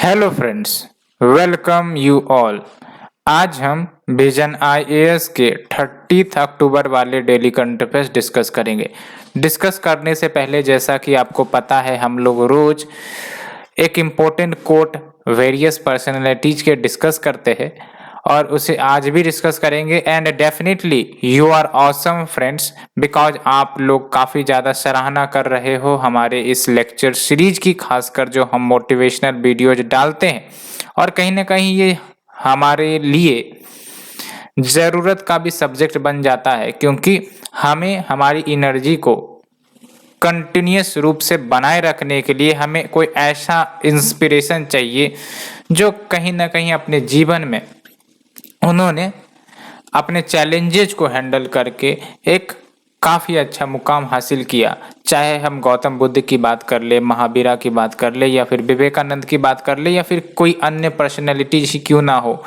Hello friends, welcome you all. आज हम vision IAS के 30 अक्टूबर वाले डेली करंट अफेयर्स डिस्कस करेंगे। डिस्कस करने से पहले जैसा कि आपको पता है, हम लोग रोज एक इम्पोर्टेंट कोट वेरियस पर्सनैलिटीज के डिस्कस करते हैं और उसे आज भी डिस्कस करेंगे। And definitely you are awesome friends, because आप लोग काफ़ी ज़्यादा सराहना कर रहे हो हमारे इस लेक्चर सीरीज की, खासकर जो हम मोटिवेशनल वीडियोज डालते हैं। और कहीं ना कहीं ये हमारे लिए ज़रूरत का भी सब्जेक्ट बन जाता है, क्योंकि हमें हमारी एनर्जी को कंटिन्यूस रूप से बनाए रखने के लिए हमें कोई ऐसा इंस्पिरेशन चाहिए जो कहीं ना कहीं अपने जीवन में उन्होंने अपने चैलेंजेज को हैंडल करके एक काफ़ी अच्छा मुकाम हासिल किया। चाहे हम गौतम बुद्ध की बात कर ले, महावीरा की बात कर ले, या फिर विवेकानंद की बात कर ले, या फिर कोई अन्य पर्सनैलिटी ही क्यों ना हो,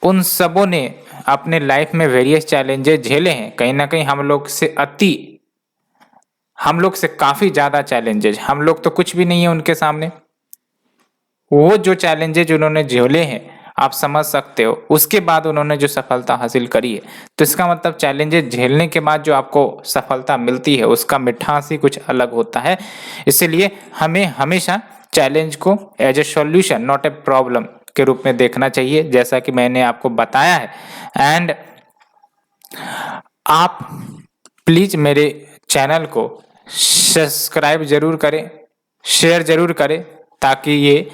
उन सबों ने अपने लाइफ में वेरियस चैलेंजेस झेले हैं। कहीं ना कहीं हम लोग से काफ़ी ज़्यादा चैलेंजेज, हम लोग तो कुछ भी नहीं है उनके सामने। वो जो चैलेंजेज उन्होंने झेले हैं आप समझ सकते हो, उसके बाद उन्होंने जो सफलता हासिल करी है, तो इसका मतलब चैलेंजेस झेलने के बाद जो आपको सफलता मिलती है उसका मिठास ही कुछ अलग होता है। इसलिए हमें हमेशा चैलेंज को as a solution, not a problem के रूप में देखना चाहिए, जैसा कि मैंने आपको बताया है। एंड आप प्लीज मेरे चैनल को सब्सक्राइब जरूर करें, शेयर जरूर करें, ताकि ये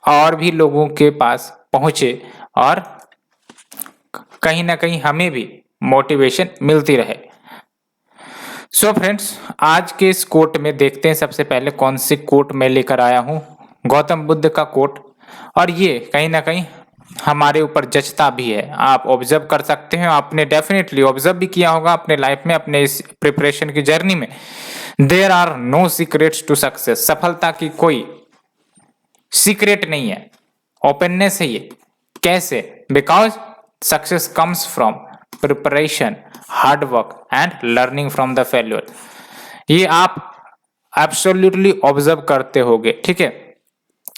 और भी लोगों के पास पहुंचे और कहीं ना कहीं हमें भी मोटिवेशन मिलती रहे। सो फ्रेंड्स, आज के इस कोट में देखते हैं सबसे पहले कौन सी कोट मैं लेकर आया हूं। गौतम बुद्ध का कोट, और ये कहीं ना कहीं हमारे ऊपर जचता भी है। आप ऑब्जर्व कर सकते हैं, आपने डेफिनेटली ऑब्जर्व भी किया होगा अपने लाइफ में, अपने इस प्रिपरेशन की जर्नी में। There are no secrets to success. सफलता की कोई सीक्रेट नहीं है, ओपननेस है ये। कैसे? Because success comes from preparation, hard work and learning from the failure. ये आप एब्सोल्युटली ऑब्जर्व करते होगे, ठीक है।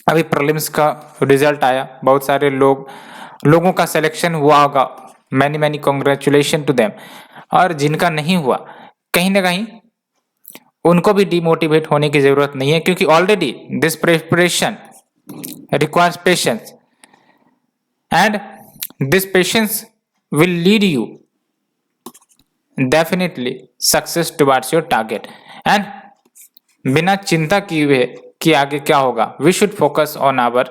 अभी प्रीलिम्स का रिजल्ट आया, बहुत सारे लोगों का सिलेक्शन हुआ होगा, many many congratulation to them. और जिनका नहीं हुआ, कहीं ना कहीं उनको भी डिमोटिवेट होने की जरूरत नहीं है, क्योंकि already this preparation requires patience, and this patience will lead you definitely success towards your target। and बिना चिंता किए हुए कि आगे क्या होगा, we should focus on our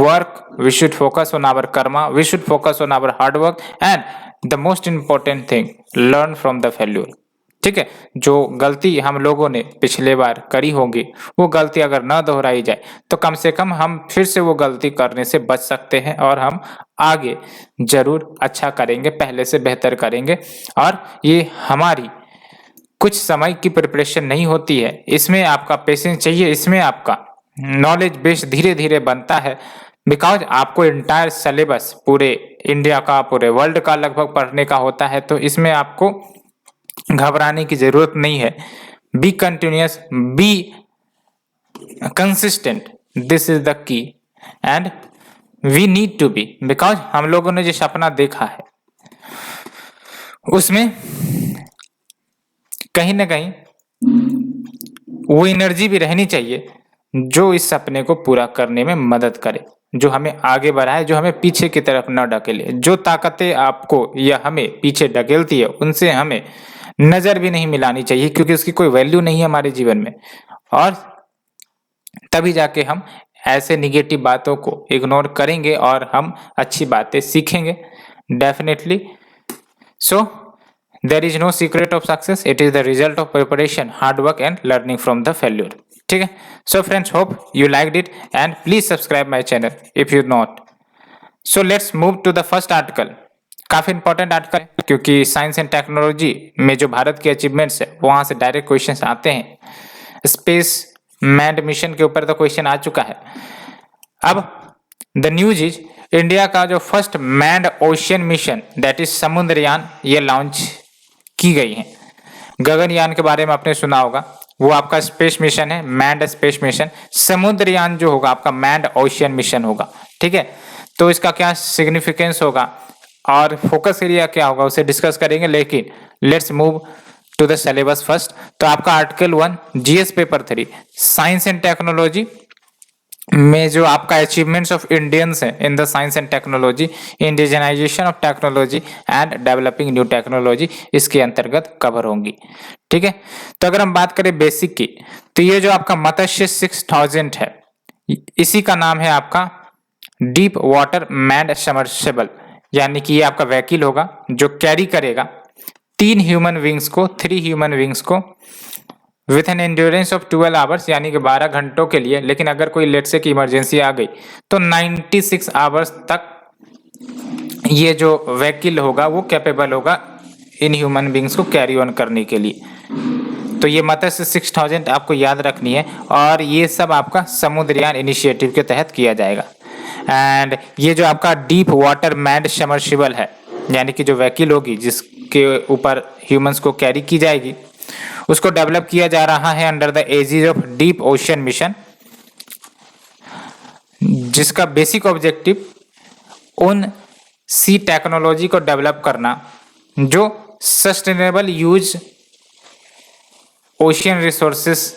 work, we should focus on our karma, we should focus on our hard work, and the most important thing, learn from the failure। ठीक है, जो गलती हम लोगों ने पिछले बार करी होगी, वो गलती अगर न दोहराई जाए तो कम से कम हम फिर से वो गलती करने से बच सकते हैं और हम आगे जरूर अच्छा करेंगे, पहले से बेहतर करेंगे। और ये हमारी कुछ समय की प्रिपरेशन नहीं होती है, इसमें आपका पेशेंस चाहिए, इसमें आपका नॉलेज बेस धीरे धीरे बनता है। बिकॉज आपको इंटायर सिलेबस पूरे इंडिया का, पूरे वर्ल्ड का लगभग पढ़ने का होता है, तो इसमें आपको घबराने की जरूरत नहीं है। Be continuous, be consistent, this is the key, and we need to be. Because हम लोगों ने जो सपना देखा है उसमें कहीं ना कहीं वो एनर्जी भी रहनी चाहिए जो इस सपने को पूरा करने में मदद करे, जो हमें आगे बढ़ाए, जो हमें पीछे की तरफ न ढकेले। जो ताकतें आपको या हमें पीछे ढकेलती है उनसे हमें नजर भी नहीं मिलानी चाहिए, क्योंकि उसकी कोई वैल्यू नहीं है हमारे जीवन में। और तभी जाके हम ऐसे निगेटिव बातों को इग्नोर करेंगे और हम अच्छी बातें सीखेंगे definitely. So there is no secret of success, it is the result of preparation, hard work and learning from the failure. ठीक है। So friends, hope you liked it and please subscribe my channel if you not. So let's move to the first article. काफी important article है, क्योंकि science and technology में जो भारत की achievements है वहां से डायरेक्ट क्वेश्चंस आते हैं। स्पेस मैन्ड मिशन के ऊपर तो क्वेश्चन आ चुका है। अब द न्यूज इज, इंडिया का जो first manned ocean mission that is Samudrayaan, ये लॉन्च की गई है। गगनयान के बारे में आपने सुना होगा, वो आपका स्पेस मिशन है, मैंड स्पेस मिशन। समुद्रयान जो होगा आपका मैंड ओशियन मिशन होगा, ठीक है। तो इसका क्या सिग्निफिकेंस होगा और फोकस एरिया क्या होगा उसे डिस्कस करेंगे, लेकिन let's move to the syllabus first. तो आपका article 1 GS paper 3 science and technology में जो आपका अचीवमेंट्स ऑफ इंडियंस है in the science and technology, indigenisation of technology and developing new technology, इसके अंतर्गत कवर होंगी, ठीक है। तो अगर हम बात करें बेसिक की, तो ये जो आपका मत्स्य 6000 है, इसी का नाम है आपका डीप वाटर मैंड सबमर्सिबल, यानी कि ये आपका व्हीकल होगा जो कैरी करेगा 3 ह्यूमन विंग्स को with an endurance of 12 hours, यानी कि 12 घंटों के लिए। लेकिन अगर कोई लेट से की इमरजेंसी आ गई तो 96 आवर्स तक ये जो व्हीकल होगा वो कैपेबल होगा इन ह्यूमन बींग्स को कैरी ऑन करने के लिए। तो ये मत्स्य 6000 आपको याद रखनी है, और ये सब आपका समुद्रयान इनिशिएटिव के तहत किया जाएगा। एंड ये जो आपका डीप वाटर मैंड सबमर्सिबल है, यानी कि जो व्हीकल होगी जिसके ऊपर ह्यूमंस को कैरी की जाएगी, उसको डेवलप किया जा रहा है under the edges of deep ocean mission, जिसका बेसिक ऑब्जेक्टिव उन सी टेक्नोलॉजी को डेवलप करना जो सस्टेनेबल यूज ओशियन रिसोर्सेस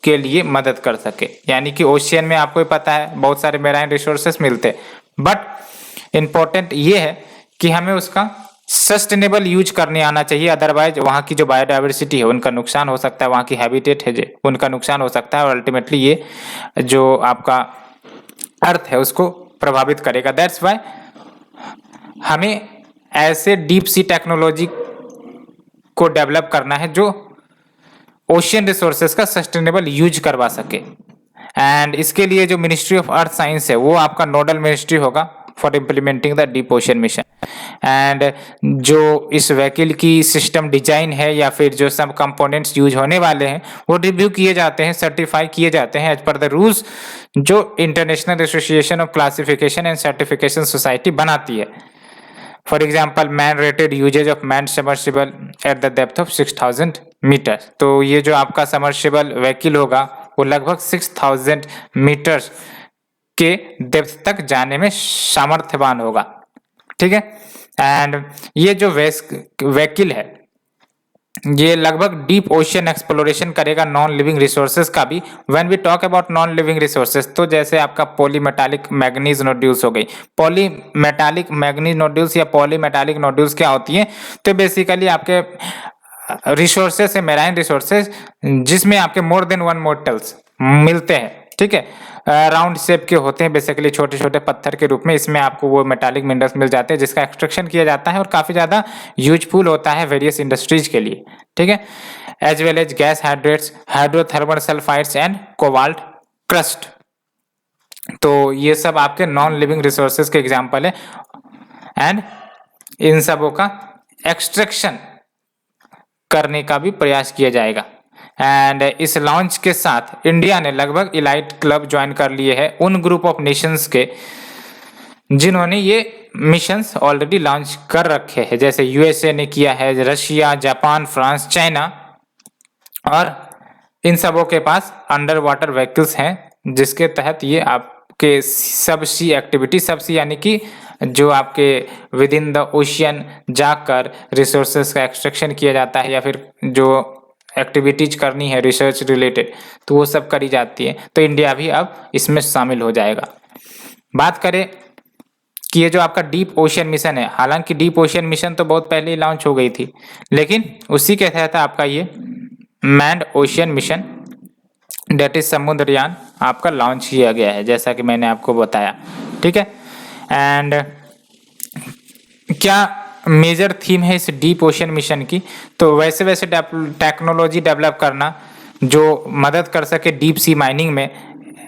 के लिए मदद कर सके। यानी कि ओशियन में आपको पता है बहुत सारे मेराइन रिसोर्सेस मिलते हैं, बट इम्पोर्टेंट ये है कि हमें उसका सस्टेनेबल यूज करने आना चाहिए, अदरवाइज वहाँ की जो बायोडाइवर्सिटी है उनका नुकसान हो सकता है, वहाँ की हैबिटेट है जो उनका नुकसान हो सकता है, और अल्टीमेटली ये जो आपका अर्थ है उसको प्रभावित करेगा। दैट्स वाई हमें ऐसे डीप सी टेक्नोलॉजी को डेवलप करना है जो ओशियन रिसोर्सेज का सस्टेनेबल यूज करवा सके। एंड इसके लिए जो मिनिस्ट्री ऑफ अर्थ साइंस है वो आपका नोडल मिनिस्ट्री होगा for implementing the deep ocean mission. And जो इस व्हीकल की सिस्टम डिजाइन है या फिर जो सब कंपोनेंट्स यूज होने वाले हैं वो रिव्यू किए जाते हैं, सर्टिफाई किए जाते हैं एज पर द रूल्स जो international association of classification and certification society बनाती है। For example man rated usages of man submersible at the depth of 6000 metre. तो ये जो आपका सबमर्सिबल व्हीकल होगा वो लगभग 6000 मीटर्स के डेप्थ तक जाने में सामर्थ्यवान होगा, ठीक है। एंड ये जो व्हीकल है ये लगभग डीप ओशियन एक्सप्लोरेशन करेगा नॉन लिविंग रिसोर्सेज का भी। When we talk about non living resources, तो जैसे आपका पॉलीमेटालिक मैग्नीज नोड्यूल्स हो गई। पॉलीमेटालिक मैग्नीज नोड्यूल्स या पॉलीमेटालिक नोड्यूल्स क्या होती हैं? तो बेसिकली आपके रिसोर्सेज है, मेराइन रिसोर्सेज, जिसमें आपके मोर देन 1 मोटल्स मिलते हैं, ठीक है। राउंड शेप के होते हैं, बेसिकली छोटे छोटे पत्थर के रूप में। इसमें आपको वो मेटालिक मिनरल्स मिल जाते हैं जिसका एक्सट्रैक्शन किया जाता है और काफी ज्यादा यूजफुल होता है वेरियस इंडस्ट्रीज के लिए, ठीक है। As well as gas hydrates, hydrothermal sulphides and cobalt crust. तो ये सब आपके नॉन लिविंग रिसोर्सेज के एग्जाम्पल है, एंड इन सबों का एक्सट्रैक्शन करने का भी प्रयास किया जाएगा। एंड इस लॉन्च के साथ इंडिया ने लगभग इलाइट क्लब ज्वाइन कर लिए हैं उन ग्रुप ऑफ नेशंस के जिन्होंने ये मिशंस ऑलरेडी लॉन्च कर रखे हैं, जैसे यूएसए ने किया है, रशिया, जापान, फ्रांस, चाइना, और इन सबों के पास अंडर वाटर व्हीकल्स हैं जिसके तहत ये आपके सब सी एक्टिविटी, सब सी यानी कि जो आपके विद इन द ओशियन जाकर रिसोर्सेज का एक्सट्रैक्शन किया जाता है या फिर जो एक्टिविटीज करनी है रिसर्च रिलेटेड, तो वो सब करी जाती है। तो इंडिया भी अब इसमें शामिल हो जाएगा। बात करें कि ये जो आपका डीप ओशियन मिशन है, हालांकि डीप ओशियन मिशन तो बहुत पहले ही लॉन्च हो गई थी, लेकिन उसी के तहत आपका ये manned ocean mission that is Samudrayaan आपका लॉन्च किया गया है, जैसा कि मैंने आपको बताया, ठीक है। एंड क्या मेजर थीम है इस डीप ओशियन मिशन की? तो वैसे वैसे टेक्नोलॉजी डेवलप करना जो मदद कर सके डीप सी माइनिंग में,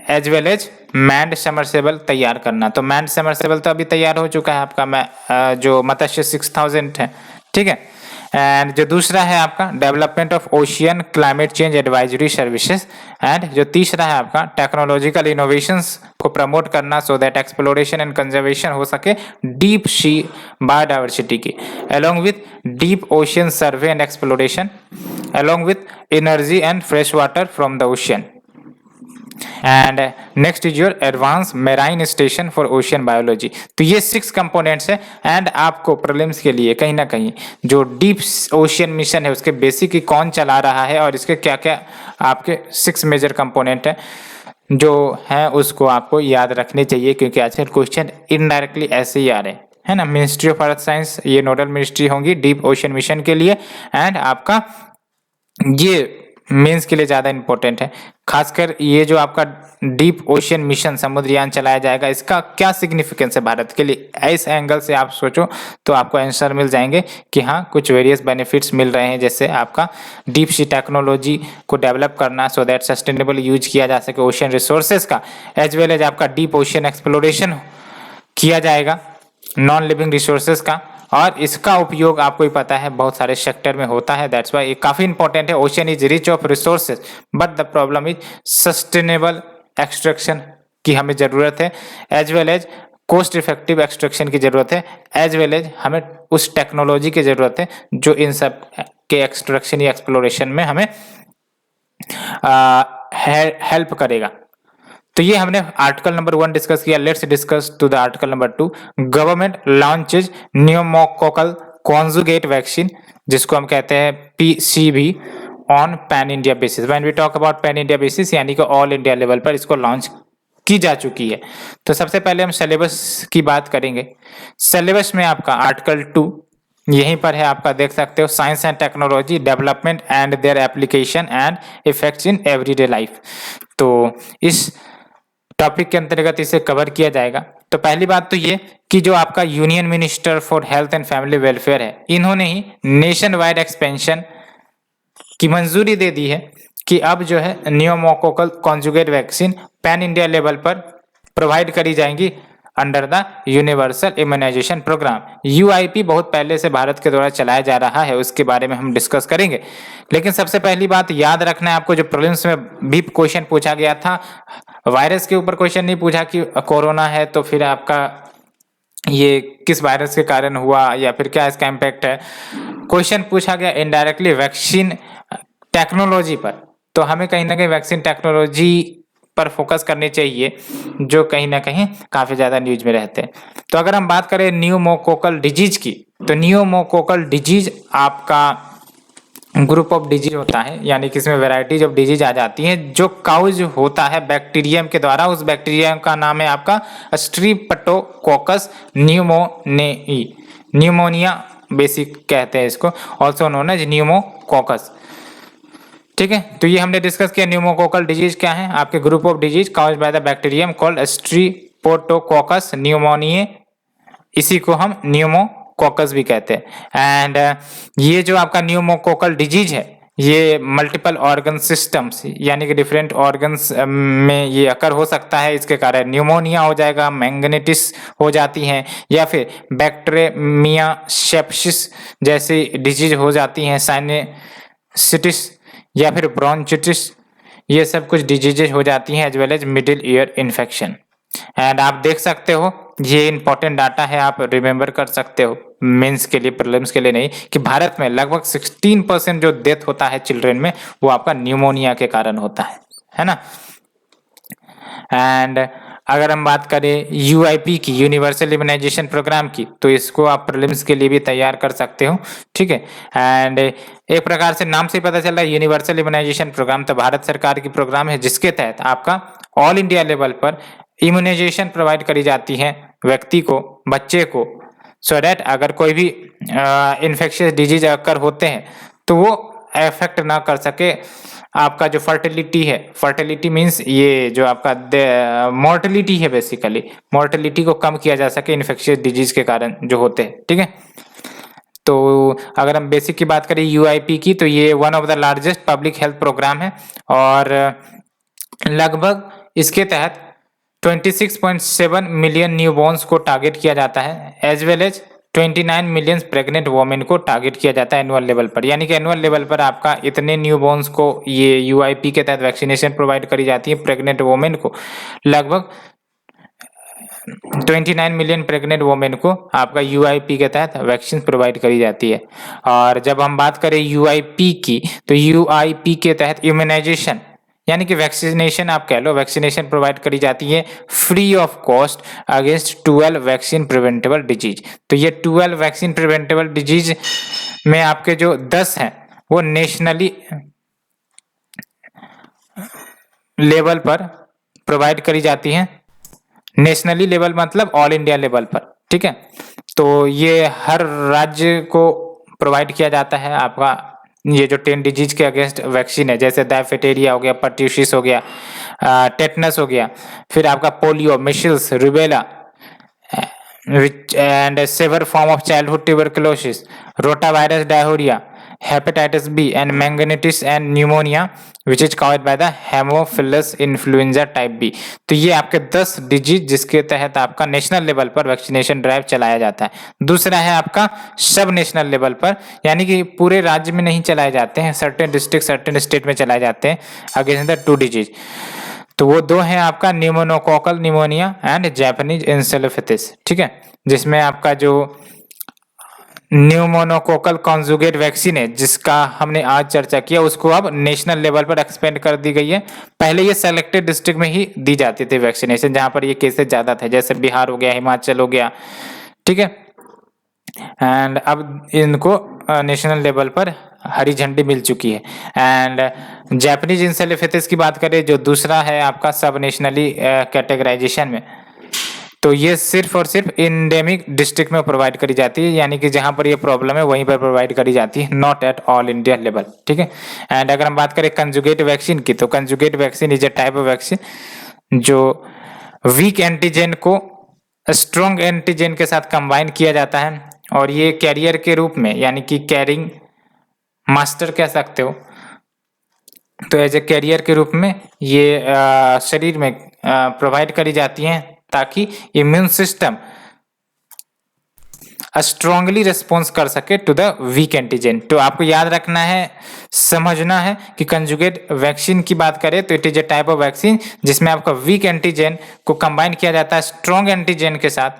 as well as manned submersible तैयार करना। तो मैंड सबमर्सिबल तो अभी तैयार हो चुका है आपका जो मत्स्य 6000 है, ठीक है। एंड जो दूसरा है आपका development of ocean climate change advisory services, and जो तीसरा है आपका टेक्नोलॉजिकल इनोवेशंस को प्रमोट करना so that exploration and conservation हो सके डीप सी बायोडाइवर्सिटी की, along with deep ocean survey and exploration along with energy and fresh water from the ocean. And next is your advance marine station for ocean biology. तो ये 6 components है। And आपको prelims के लिए कहीं ना कहीं जो डीप ओशियन मिशन है उसके बेसिक कौन चला रहा है और इसके क्या क्या आपके 6 मेजर कंपोनेंट है जो है उसको आपको याद रखने चाहिए, क्योंकि आजकल क्वेश्चन इनडायरेक्टली ऐसे ही आ रहे हैं, है ना। मिनिस्ट्री ऑफ अर्थ साइंस ये नोडल मिनिस्ट्री होंगी डीप ओशियन मिशन के लिए। एंड आपका ये मेंस के लिए ज़्यादा इंपॉर्टेंट है। खासकर ये जो आपका डीप ओशियन मिशन समुद्रयान चलाया जाएगा, इसका क्या सिग्निफिकेंस है भारत के लिए, इस एंगल से आप सोचो तो आपको आंसर मिल जाएंगे कि हाँ कुछ वेरियस बेनिफिट्स मिल रहे हैं, जैसे आपका डीप सी टेक्नोलॉजी को डेवलप करना सो दैट सस्टेनेबल यूज किया जा सके ओशियन रिसोर्सेज का, एज वेल एज आपका डीप ओशियन एक्सप्लोरेशन किया जाएगा नॉन लिविंग रिसोर्सेज का। और इसका उपयोग आपको ही पता है बहुत सारे सेक्टर में होता है, दैट्स वाई ये काफ़ी इंपॉर्टेंट है। Ocean is rich of resources but the problem is sustainable extraction की हमें ज़रूरत है, as well as cost effective extraction की ज़रूरत है, एज वेल एज हमें उस टेक्नोलॉजी की ज़रूरत है जो इन सब के एक्सट्रैक्शन या एक्सप्लोरेशन में हमें हेल्प करेगा। तो ये हमने आर्टिकल नंबर 1 डिस्कस किया। Let's discuss to the article number 2। Government launches pneumococcal conjugate vaccine, जिसको हम कहते हैं PCV on pan India basis. When we talk about pan India basis यानी कि ऑल इंडिया लेवल पर इसको लॉन्च की जा चुकी है। तो सबसे पहले हम सिलेबस की बात करेंगे। सिलेबस में आपका आर्टिकल 2 यहीं पर है, आपका देख सकते हो, science and technology development and their application and effects in everyday life. तो इस टॉपिक के अंतर्गत इसे कवर किया जाएगा। तो पहली बात तो ये कि जो आपका union minister for health and family welfare है, इन्होंने ही नेशन वाइड एक्सपेंशन की मंजूरी दे दी है कि अब जो है pneumococcal conjugate vaccine pan India level पर प्रोवाइड करी जाएंगी under the universal immunisation programme. UIP बहुत पहले से भारत के द्वारा चलाया जा रहा है, उसके बारे में हम डिस्कस करेंगे। लेकिन सबसे पहली बात याद रखना है आपको, जो प्रीलिम्स में भी क्वेश्चन पूछा गया था, वायरस के ऊपर क्वेश्चन नहीं पूछा कि कोरोना है तो फिर आपका ये किस वायरस के कारण हुआ या फिर क्या इसका इम्पैक्ट है। क्वेश्चन पूछा गया इनडायरेक्टली वैक्सीन टेक्नोलॉजी पर। तो हमें कहीं ना कहीं वैक्सीन टेक्नोलॉजी पर फोकस करनी चाहिए, जो कहीं ना कहीं काफ़ी ज़्यादा न्यूज में रहते हैं। तो अगर हम बात करें न्यूमोकोकल डिजीज की, तो न्यूमोकोकल डिजीज आपका ग्रुप ऑफ डिजीज होता है, यानी कि इसमें वैरायटीज ऑफ डिजीज आ जाती हैं जो काउज होता है बैक्टीरियम के द्वारा। उस बैक्टीरियम का नाम है आपका स्ट्रिप्टोकोकस न्यूमोनियाई, न्यूमोनिया बेसिक कहते हैं इसको, ऑल्सो नोन एज न्यूमोकोकस। ठीक है, तो ये हमने डिस्कस किया न्यूमोकोकल डिजीज क्या है, आपके group of disease caused by the bacterium called streptococcus pneumoniae, इसी को हम न्यूमोकोकस भी कहते हैं। एंड ये जो आपका न्यूमोकोकल डिजीज है ये मल्टीपल ऑर्गन सिस्टम्स यानी कि डिफरेंट ऑर्गन्स में ये अकर हो सकता है, इसके कारण न्यूमोनिया हो जाएगा, मैंगनीटिस हो जाती हैं, या फिर बैक्टीरिया सेप्सिस जैसी डिजीज हो जाती हैं, साइनोसाइटिस या फिर ब्रोंचिटिस, ये सब कुछ डिजीजेज हो जाती हैं, as well as middle ear infection. And आप देख सकते हो ये इंपॉर्टेंट डाटा है, आप रिमेंबर कर सकते हो मेंस के लिए, प्रीलिम्स के लिए नहीं, कि भारत में लगभग 16% जो डेथ होता है चिल्ड्रन में वो आपका न्यूमोनिया के कारण होता है ना। एंड अगर हम बात करें UIP की, यूनिवर्सल इम्यूनाइजेशन प्रोग्राम की, तो इसको आप प्रीलिम्स के लिए भी तैयार कर सकते हो। ठीक है, एंड एक प्रकार से नाम से पता चल रहा है यूनिवर्सल इम्यूनाइजेशन प्रोग्राम तो भारत सरकार की प्रोग्राम है, जिसके तहत आपका ऑल इंडिया लेवल पर इम्यूनाइजेशन प्रोवाइड करी जाती है व्यक्ति को, बच्चे को, सो दैट अगर कोई भी इन्फेक्शियस डिजीज अगर होते हैं तो वो एफेक्ट ना कर सके आपका जो फर्टिलिटी है। फर्टिलिटी मीन्स ये जो आपका मोर्टेलिटी है, बेसिकली मोर्टेलिटी को कम किया जा सके इन्फेक्शियस डिजीज के कारण जो होते हैं। ठीक है, तो अगर हम बेसिक की बात करें UIP की, तो ये one of the largest public health programme है और लगभग इसके तहत 26.7 मिलियन न्यूबॉर्न्स को टारगेट किया जाता है, as well as 29 million pregnant women को टारगेट किया जाता है एनुअल लेवल पर। यानी कि एनुअल लेवल पर आपका इतने न्यूबॉर्न्स को ये UIP के तहत वैक्सीनेशन प्रोवाइड करी जाती है प्रेग्नेंट वोमेन को, लगभग 29 मिलियन प्रेग्नेंट वोमेन को आपका यूआईपी के तहत वैक्सीन प्रोवाइड करी जाती है। और जब हम बात करें यूआईपी की, तो यूआईपी के तहत इम्यूनाइजेशन यानी कि वैक्सीनेशन आप कह लो, वैक्सीनेशन प्रोवाइड करी जाती है free of cost against 12 vaccine preventable disease. तो ये 12 वैक्सीन प्रिवेंटेबल डिजीज में आपके जो 10 हैं वो नेशनली लेवल पर प्रोवाइड करी जाती हैं। नेशनली लेवल मतलब ऑल इंडिया लेवल पर, ठीक है। तो ये हर राज्य को प्रोवाइड किया जाता है आपका ये जो 10 डिजीज के अगेंस्ट वैक्सीन है, जैसे डायफिटेरिया हो गया, पर्ट्यूसिस हो गया, टेटनस हो गया, फिर आपका polio, measles, rubella and severe form of childhood tuberculosis, rotavirus, diarrhoea, hepatitis B and meningitis and pneumonia which is caused by the Haemophilus influenza type B। तो ये आपके 10 डिजीज जिसके तहत आपका नेशनल लेवल पर वैक्सीनेशन ड्राइव चलाया जाता है। दूसरा है आपका सब नेशनल लेवल पर, यानी कि पूरे राज्य में नहीं चलाए जाते हैं, सर्टेन डिस्ट्रिक्ट सर्टेन स्टेट में चलाए जाते हैं अगेंस्ट द 2 डिजीज। तो वो 2 हैं आपका न्यूमोनोकोकल निमोनिया एंड जापानीज इंसेफेलाइटिस, ठीक है, जिसमें आपका जो न्यूमोनोकोकल कॉन्जुगेट वैक्सीन है जिसका हमने आज चर्चा किया, उसको अब नेशनल लेवल पर एक्सपेंड कर दी गई है। पहले ये सेलेक्टेड डिस्ट्रिक्ट में ही दी जाती थी वैक्सीनेशन जहां पर ये केसेस ज्यादा थे, जैसे बिहार हो गया, हिमाचल हो गया, ठीक है। एंड अब इनको नेशनल लेवल पर हरी झंडी मिल चुकी है। एंड जापानीज इंसेफेलाइटिस की बात करें जो दूसरा है आपका सब नेशनली कैटेगराइजेशन में, तो ये सिर्फ और सिर्फ इंडेमिक डिस्ट्रिक्ट में प्रोवाइड करी जाती है, यानी कि जहां पर ये प्रॉब्लम है वहीं पर प्रोवाइड करी जाती है, not at all India level, ठीक है। एंड अगर हम बात करें कंजुगेट वैक्सीन की, तो conjugate vaccine is a type of vaccine जो वीक एंटीजन को स्ट्रॉन्ग एंटीजन के साथ कंबाइन किया जाता है, और ये कैरियर के रूप में यानी कि कैरिंग मास्टर कह सकते हो, तो एज ए कैरियर के रूप में ये शरीर में प्रोवाइड करी जाती हैं ताकि इम्यून सिस्टम स्ट्रांगली रिस्पॉन्स कर सके टू द वीक एंटीजन। तो आपको याद रखना है, समझना है कि कंजुगेट वैक्सीन की बात करें तो it is a type of vaccine जिसमें आपका वीक एंटीजन को कंबाइन किया जाता है स्ट्रॉन्ग एंटीजन के साथ,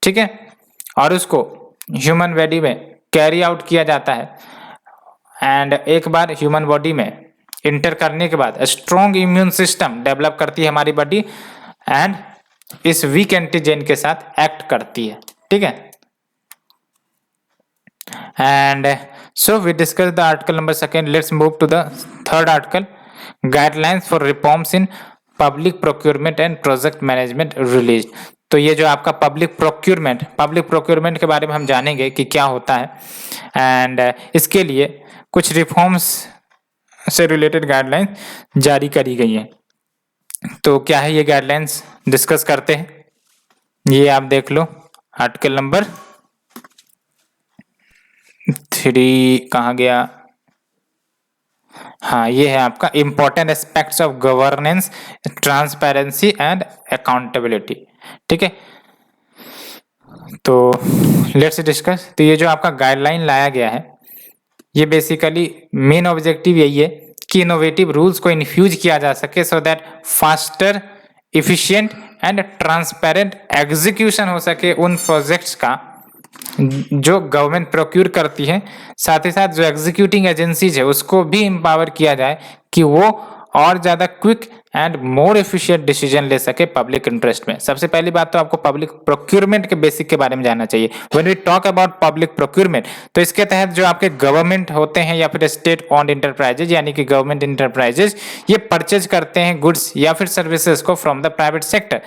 ठीक है, और उसको ह्यूमन बॉडी में कैरी आउट किया जाता है। एंड एक बार ह्यूमन बॉडी में इंटर करने के बाद स्ट्रॉन्ग इम्यून सिस्टम डेवलप करती है हमारी बॉडी एंड इस वीक एंटीजन के साथ एक्ट करती है, ठीक है। And so we discuss the article number 2, let's move to the 3rd article, guidelines for reforms in public procurement and project management release. तो ये जो आपका पब्लिक प्रोक्योरमेंट के बारे में हम जानेंगे कि क्या होता है, एंड इसके लिए कुछ रिफॉर्म्स से रिलेटेड गाइडलाइंस जारी करी गई हैं। तो क्या है ये गाइडलाइंस, डिस्कस करते हैं। ये आप देख लो आर्टिकल नंबर 3 कहाँ गया, हाँ ये है आपका important aspects of governance, transparency and accountability, ठीक है। तो लेट्स डिस्कस। तो ये जो आपका गाइडलाइन लाया गया है, ये बेसिकली मेन ऑब्जेक्टिव यही है कि इनोवेटिव रूल्स को इन्फ्यूज किया जा सके so that faster, efficient and transparent execution हो सके उन प्रोजेक्ट्स का जो गवर्नमेंट प्रोक्यूर करती है। साथ ही साथ जो एग्जीक्यूटिंग एजेंसीज है उसको भी एम्पावर किया जाए कि वो और ज्यादा quick and more efficient decision ले सके पब्लिक इंटरेस्ट में। सबसे पहली बात तो आपको पब्लिक प्रोक्यूरमेंट के बेसिक के बारे में जानना चाहिए। When we talk about public procurement, तो इसके तहत जो आपके गवर्नमेंट होते हैं या फिर स्टेट ऑन्ड इंटरप्राइजेज यानी कि गवर्नमेंट इंटरप्राइजेज, ये परचेज करते हैं गुड्स या फिर सर्विसेज को from the private sector.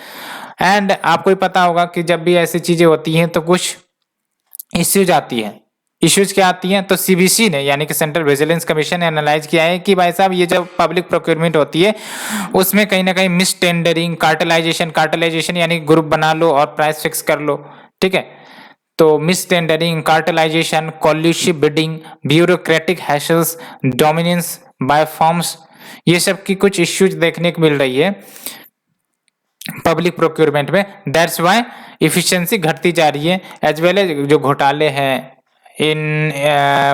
And आपको ही पता होगा कि जब भी ऐसी चीजें होती हैं तो कुछ इश्यूज आती है। इश्यूज क्या आती हैं, तो सीबीसी ने यानी कि सेंट्रल विजिलेंस कमीशन ने एनालाइज किया है कि भाई साहब ये जो पब्लिक प्रोक्योरमेंट होती है उसमें कहीं ना कहीं मिस टेंडरिंग, कार्टेलाइजेशन यानी ग्रुप बना लो और प्राइस फिक्स कर लो, ठीक है। तो mis tendering, cartelization, collusive bidding, bureaucratic hassles, dominance by firms, ये सब की कुछ इश्यूज देखने को मिल रही है पब्लिक प्रोक्योरमेंट में। दैट्स व्हाई इफिशिएंसी घटती जा रही है, एज वेल एज जो घोटाले हैं इन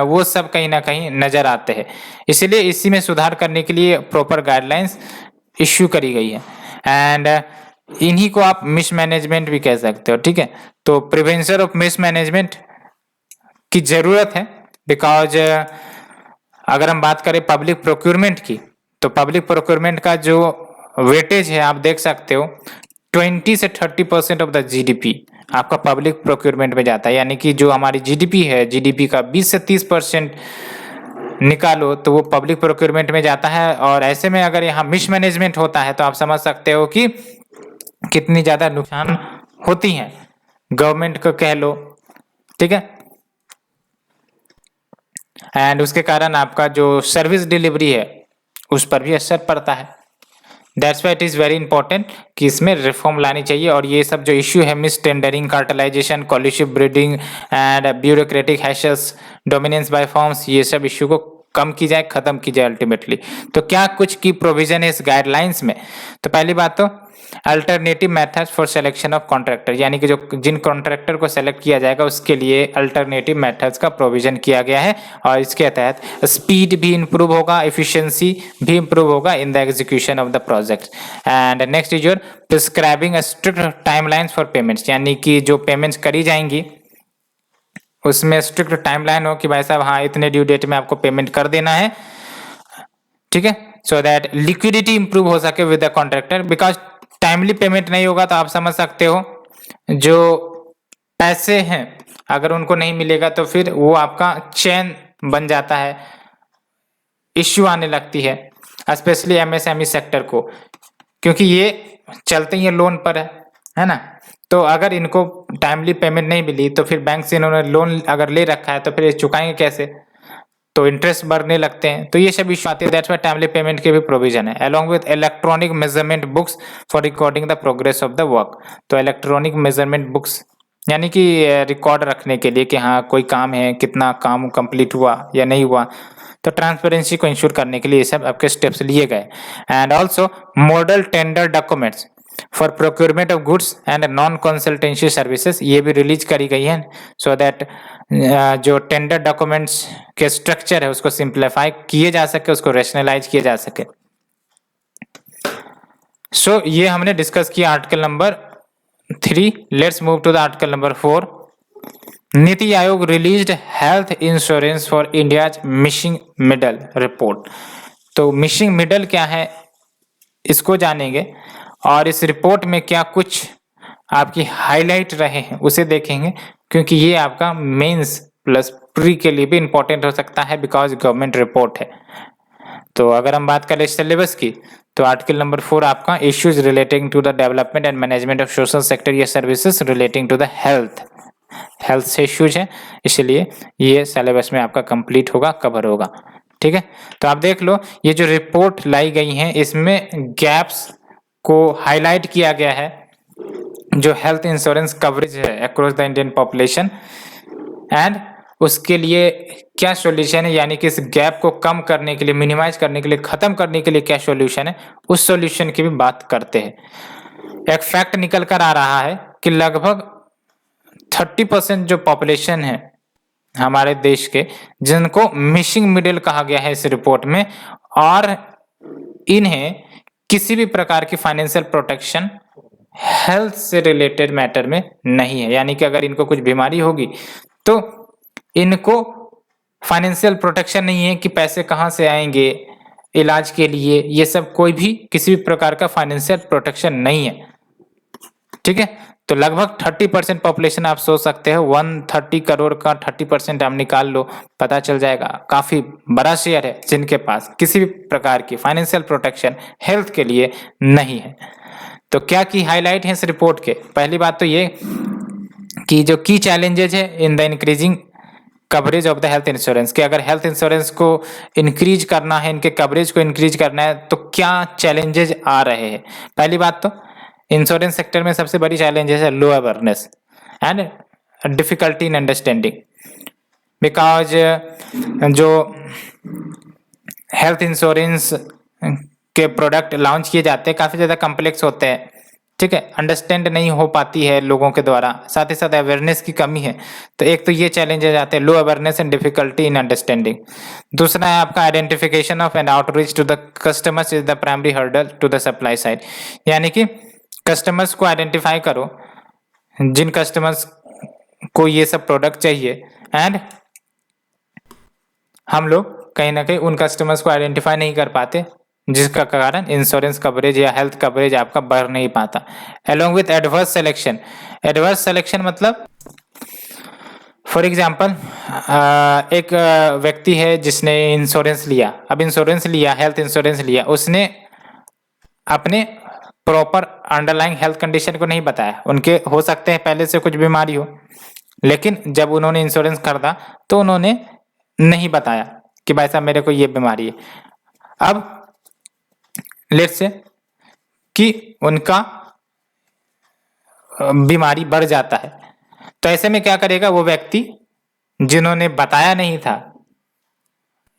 वो सब कहीं ना कहीं नजर आते हैं। इसलिए इसी में सुधार करने के लिए प्रॉपर गाइडलाइंस इश्यू करी गई है। एंड इन्हीं को आप मिसमैनेजमेंट भी कह सकते हो, ठीक है। तो प्रिवेंशन ऑफ मिसमैनेजमेंट की जरूरत है, बिकॉज अगर हम बात करें पब्लिक प्रोक्योरमेंट की, तो पब्लिक प्रोक्योरमेंट का जो वेटेज है आप देख सकते हो 20 से 30% ऑफ द जीडीपी आपका पब्लिक प्रोक्योरमेंट में जाता है। यानी कि जो हमारी जीडीपी है, जीडीपी का 20 से 30% निकालो तो वो पब्लिक प्रोक्योरमेंट में जाता है। और ऐसे में अगर यहाँ मिसमैनेजमेंट होता है तो आप समझ सकते हो कि कितनी ज्यादा नुकसान होती हैं गवर्नमेंट को, कह लो, ठीक है। एंड उसके कारण आपका जो सर्विस डिलीवरी है उस पर भी असर पड़ता है। That's why it is very important कि इसमें रिफॉर्म लानी चाहिए। और ये सब जो इश्यू है, mis tendering, cartelization, collusive bidding and bureaucratic हैशेस, डोमिनेंस बाय फॉर्म्स, ये सब इश्यू को कम की जाए, खत्म की जाए अल्टीमेटली। तो क्या कुछ की प्रोविजन है इस गाइडलाइंस में? तो पहली बात तो alternative methods for selection of contractor, यानी कि जो जिन कॉन्ट्रैक्टर को सेलेक्ट किया जाएगा उसके लिए अल्टरनेटिव मेथड्स का प्रोविजन किया गया है। और इसके तहत स्पीड भी इंप्रूव होगा, एफिशिएंसी भी इंप्रूव होगा in the execution of the project. And next is your prescribing strict timelines for payments, यानी कि जो पेमेंट्स करी जाएंगी उसमें स्ट्रिक्ट टाइमलाइन हो कि भाई साहब हाँ इतने ड्यू डेट में आपको पेमेंट कर देना है, ठीक है, सो दैट लिक्विडिटी इंप्रूव हो सके with the contractor. Because timely payment नहीं होगा तो आप समझ सकते हो जो पैसे हैं अगर उनको नहीं मिलेगा तो फिर वो आपका चेन बन जाता है, इश्यू आने लगती है, स्पेशली एमएसएमई सेक्टर को, क्योंकि ये चलते ही लोन पर है ना। तो अगर इनको टाइमली पेमेंट नहीं मिली तो फिर बैंक से इन्होंने लोन अगर ले रखा है तो फिर ये चुकाएंगे कैसे, तो इंटरेस्ट बढ़ने लगते हैं। तो ये सब इशू आते हैं। दैट्स व्हाई टाइमली पेमेंट के भी प्रोविजन है, along with electronic measurement books for recording the progress of the work. तो इलेक्ट्रॉनिक मेजरमेंट बुक्स यानी कि रिकॉर्ड रखने के लिए कि हाँ कोई काम है, कितना काम कंप्लीट हुआ या नहीं हुआ, तो ट्रांसपेरेंसी को इंश्योर करने के लिए ये सब आपके स्टेप्स लिए गए। And also model tender documents for procurement of goods and non consultancy services, ये भी रिलीज करी गई है, सो दैट जो टेंडर डॉक्यूमेंट्स के स्ट्रक्चर है उसको सिंप्लीफाई किए जा सके, उसको रेशनलाइज किया जा सके। सो ये हमने डिस्कस किया article number 3। Let's move to the article number 4। NITI Aayog released health insurance for India's missing middle report. तो मिसिंग मिडल क्या है इसको जानेंगे और इस रिपोर्ट में क्या कुछ आपकी हाईलाइट रहे हैं उसे देखेंगे, क्योंकि ये आपका मेंस प्लस प्री के लिए भी इंपॉर्टेंट हो सकता है, बिकॉज गवर्नमेंट रिपोर्ट है। तो अगर हम बात करें सिलेबस की तो आर्टिकल नंबर 4 आपका issues relating to the development and management of social sector या services relating to the health से इश्यूज है, इसलिए ये सिलेबस में आपका कंप्लीट होगा, कवर होगा, ठीक है। तो आप देख लो ये जो रिपोर्ट लाई गई है इसमें गैप्स को हाईलाइट किया गया है, जो हेल्थ इंश्योरेंस कवरेज है across the Indian population, and उसके लिए क्या सॉल्यूशन है, यानी कि इस गैप को कम करने के लिए, मिनिमाइज करने के लिए, खत्म करने के लिए क्या सॉल्यूशन है, उस सॉल्यूशन की भी बात करते हैं। एक फैक्ट निकल कर आ रहा है कि लगभग 30% जो पॉपुलेशन है हमारे देश के, जिनको मिसिंग मिडिल कहा गया है इस रिपोर्ट में, और इन्हें किसी भी प्रकार की फाइनेंशियल प्रोटेक्शन हेल्थ से रिलेटेड मैटर में नहीं है। यानी कि अगर इनको कुछ बीमारी होगी तो इनको फाइनेंशियल प्रोटेक्शन नहीं है कि पैसे कहाँ से आएंगे इलाज के लिए, ये सब कोई भी किसी भी प्रकार का फाइनेंशियल प्रोटेक्शन नहीं है, ठीक है। तो लगभग 30% पॉपुलेशन आप सोच सकते हो, 130 करोड़ का 30% आप निकाल लो, पता चल जाएगा काफी बड़ा शेयर है जिनके पास किसी भी प्रकार की फाइनेंशियल प्रोटेक्शन हेल्थ के लिए नहीं है। तो क्या की हाईलाइट है इस रिपोर्ट के? पहली बात तो ये कि जो की चैलेंजेज है in the increasing coverage of the health insurance, कि अगर हेल्थ इंश्योरेंस को इंक्रीज करना है, इनके कवरेज को इंक्रीज करना है तो क्या चैलेंजेज आ रहे हैं। पहली बात तो इंश्योरेंस सेक्टर में सबसे बड़ी चैलेंजेस है low awareness and difficulty in understanding, because जो हेल्थ इंश्योरेंस के प्रोडक्ट लॉन्च किए जाते हैं काफ़ी ज़्यादा कॉम्प्लेक्स होते हैं, ठीक है, अंडरस्टैंड नहीं हो पाती है लोगों के द्वारा, साथ ही साथ अवेयरनेस की कमी है। तो एक तो ये चैलेंजेस आते हैं, low awareness and difficulty in understanding. दूसरा है आपका identification of and outreach to the customers is the primary hurdle to the supply side, यानी कि कस्टमर्स को आइडेंटिफाई करो, जिन कस्टमर्स को ये सब प्रोडक्ट चाहिए, एंड हम लोग कहीं ना कहीं उन कस्टमर्स को आइडेंटिफाई नहीं कर पाते, जिसका कारण इंश्योरेंस कवरेज या हेल्थ कवरेज आपका बढ़ नहीं पाता। Along with adverse selection, adverse selection मतलब फॉर एग्जाम्पल एक व्यक्ति है जिसने इंश्योरेंस लिया, अब इंश्योरेंस लिया, हेल्थ इंश्योरेंस लिया, उसने अपने प्रॉपर अंडरलाइंग हेल्थ कंडीशन को नहीं बताया। उनके हो सकते हैं पहले से कुछ बीमारी हो, लेकिन जब उन्होंने इंश्योरेंस खरीदा तो उन्होंने नहीं बताया कि भाई साहब मेरे को ये बीमारी है। अब लेट्स से कि उनका बीमारी बढ़ जाता है, तो ऐसे में क्या करेगा वो व्यक्ति जिन्होंने बताया नहीं था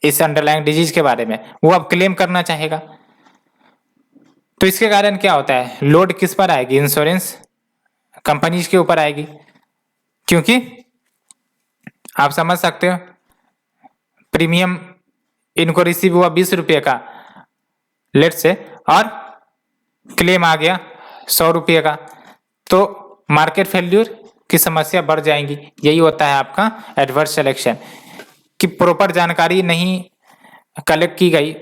इस अंडरलाइंग डिजीज के बारे में, वो अब क्लेम करना चाहेगा। तो इसके कारण क्या होता है, लोड किस पर आएगी, इंश्योरेंस कंपनीज के ऊपर आएगी, क्योंकि आप समझ सकते हो प्रीमियम इनको रिसीव हुआ 20 रुपये का लेट से, और क्लेम आ गया 100 रुपये का, तो मार्केट फेल्यूर की समस्या बढ़ जाएंगी। यही होता है आपका एडवर्स सिलेक्शन, कि प्रॉपर जानकारी नहीं कलेक्ट की गई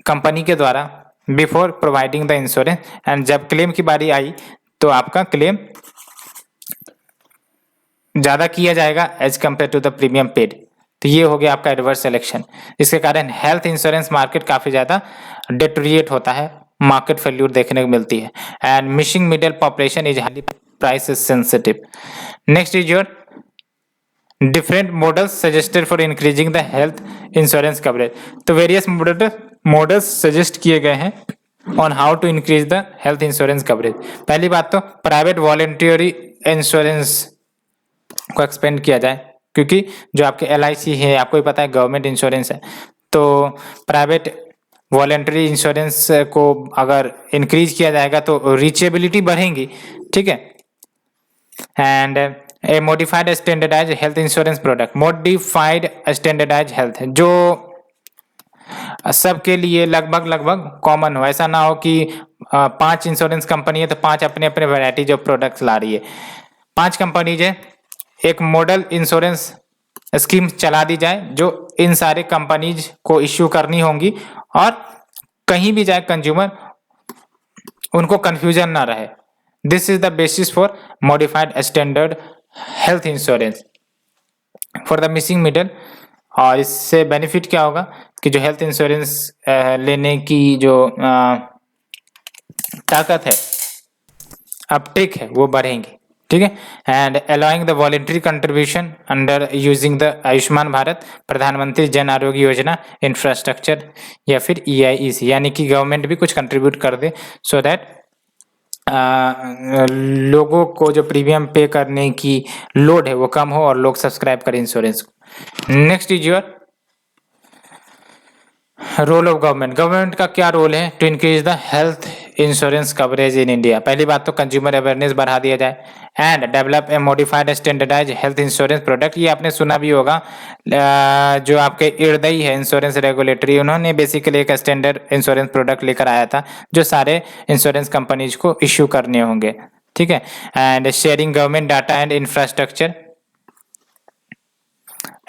कंपनी के द्वारा before providing the insurance, and जब क्लेम की बारी आई तो आपका क्लेम ज़्यादा किया जाएगा as compared to the premium paid. तो ये हो गया आपका एडवर्स सिलेक्शन। इसके कारण हेल्थ इंश्योरेंस मार्केट काफ़ी ज़्यादा डिटोरिएट होता है, मार्केट फेल्यूर देखने को मिलती है, and missing middle population is highly price sensitive. Next is your different models suggested for increasing the health insurance coverage. तो वेरियस मॉडल्स सजेस्ट किए गए हैं on how to increase the health insurance coverage. पहली बात तो private voluntary insurance को expand किया जाए, क्योंकि जो आपके LIC है आपको ही पता है गवर्नमेंट इंश्योरेंस है, तो प्राइवेट वॉलेंटरी इंश्योरेंस को अगर इंक्रीज किया जाएगा तो रीचेबिलिटी बढ़ेंगी, ठीक है। And a modified standardise health insurance product, modified standardise health जो सबके लिए लगभग कॉमन हो, ऐसा ना हो कि 5 इंश्योरेंस कंपनी है तो 5 अपने अपने वैरायटी जो प्रोडक्ट्स ला रही है। 5 कंपनीज है, एक मॉडल इंश्योरेंस स्कीम चला दी जाए जो इन सारे कंपनीज को इश्यू करनी होंगी, और कहीं भी जाए कंज्यूमर उनको कंफ्यूजन ना रहे। This is the basis for modified standard health insurance for the missing middle. और इससे बेनिफिट क्या होगा कि जो हेल्थ इंश्योरेंस लेने की जो ताकत है, अपटेक है, वो बढ़ेंगी, ठीक है। And allowing the voluntary contribution under using the Ayushman Bharat प्रधानमंत्री जन आरोग्य योजना इंफ्रास्ट्रक्चर या फिर EIEC, यानी कि गवर्नमेंट भी कुछ कंट्रीब्यूट कर दे सो दैट लोगों को जो प्रीमियम पे करने की लोड है वो कम हो और लोग सब्सक्राइब करें इंश्योरेंस को। Next is your role of government. Government का क्या रोल है to increase the health insurance coverage in India. पहली बात तो कंज्यूमर अवेयरनेस बढ़ा दिया जाए, and develop a modified standardise health insurance product. ये आपने सुना भी होगा, जो आपके IRDAI है इंश्योरेंस रेगुलेटरी, उन्होंने बेसिकली एक स्टैंडर्ड इंश्योरेंस प्रोडक्ट लेकर आया था जो सारे इंश्योरेंस कंपनीज को इश्यू करने होंगे, ठीक है। And sharing government data and infrastructure